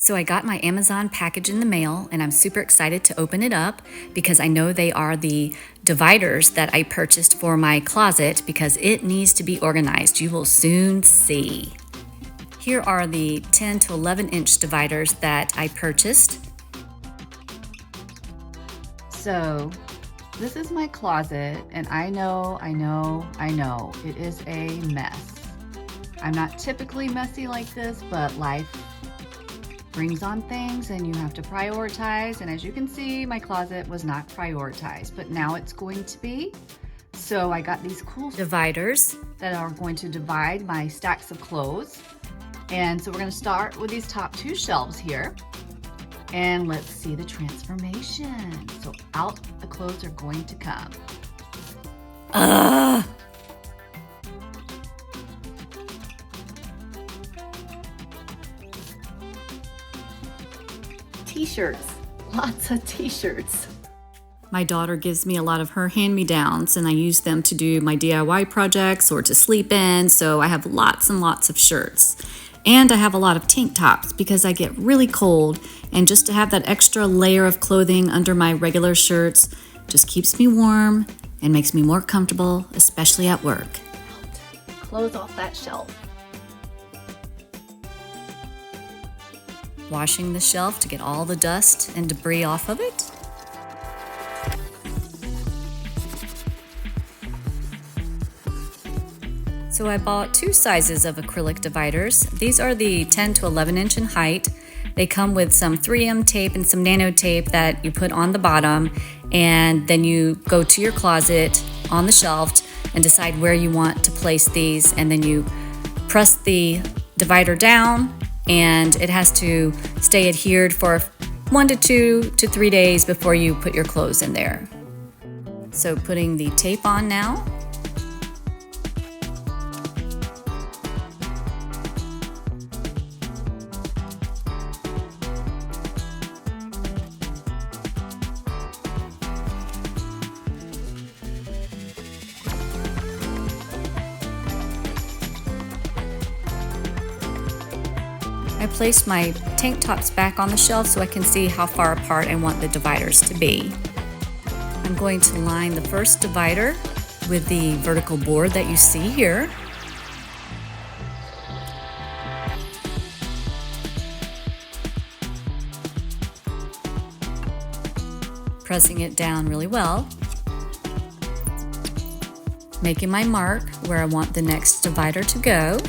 So I got my Amazon package in the mail and I'm super excited to open it up because I know they are the dividers that I purchased for my closet because it needs to be organized. You will soon see. Here are the 10 to 11 inch dividers that I purchased. So this is my closet and I know, it is a mess. I'm not typically messy like this, but life brings on things and you have to prioritize. And as you can see, my closet was not prioritized, but now it's going to be. So I got these cool dividers that are going to divide my stacks of clothes. And so we're going to start with these top two shelves here. And let's see the transformation. So out the clothes are going to come. T-shirts, lots of t-shirts. My daughter gives me a lot of her hand-me-downs and I use them to do my DIY projects or to sleep in, so I have lots and lots of shirts. And I have a lot of tank tops because I get really cold, and just to have that extra layer of clothing under my regular shirts just keeps me warm and makes me more comfortable, especially at work. Close off that shelf. Washing the shelf to get all the dust and debris off of it. So I bought two sizes of acrylic dividers. These are the 10 to 11 inch in height. They come with some 3M tape and some nano tape that you put on the bottom, and then you go to your closet on the shelf and decide where you want to place these, and then you press the divider down and it has to stay adhered for 1 to 2 to 3 days before you put your clothes in there. So putting the tape on now. I placed my tank tops back on the shelf so I can see how far apart I want the dividers to be. I'm going to line the first divider with the vertical board that you see here. Pressing it down really well. Making my mark where I want the next divider to go.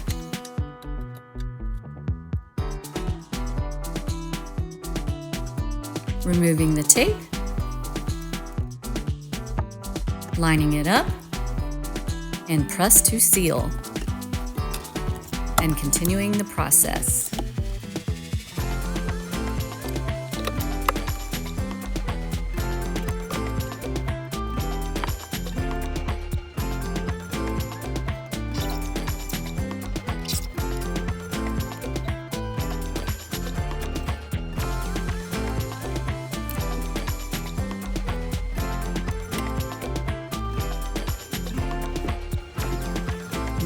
Removing the tape, lining it up, and press to seal, and continuing the process.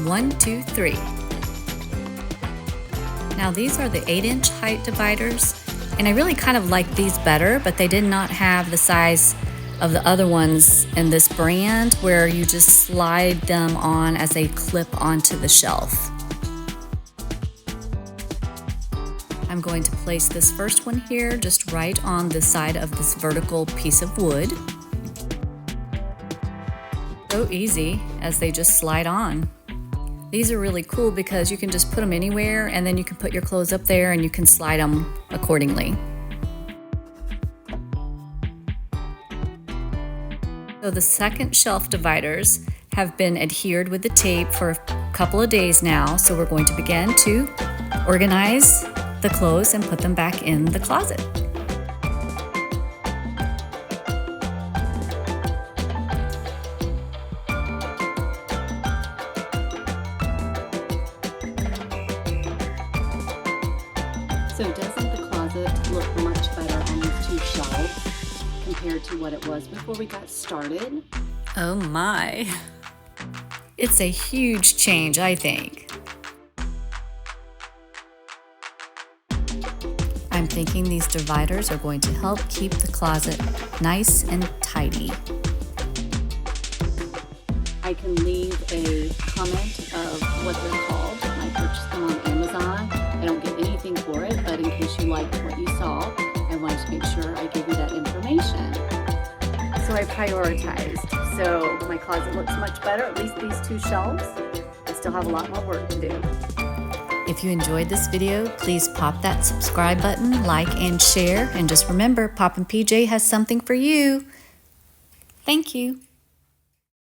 One, two, three. Now these are the 8-inch height dividers, and I really kind of like these better, but they did not have the size of the other ones in this brand where you just slide them on as they clip onto the shelf. I'm going to place this first one here just right on the side of this vertical piece of wood. So easy as they just slide on. These are really cool because you can just put them anywhere and then you can put your clothes up there and you can slide them accordingly. So the second shelf dividers have been adhered with the tape for a couple of days now, so we're going to begin to organize the clothes and put them back in the closet. So doesn't the closet look much better on these two shelves compared to what it was before we got started? Oh my. It's a huge change, I think. I I'm thinking these dividers are going to help keep the closet nice and tidy. I can leave a comment of what they're called. I purchased them on Amazon. I don't get anything for it, but in case you liked what you saw, I wanted to make sure I gave you that information. So I prioritized. So my closet looks much better, at least these 2 shelves. I still have a lot more work to do. If you enjoyed this video, please pop that subscribe button, like, and share. And just remember, Poppin' PJ has something for you. Thank you.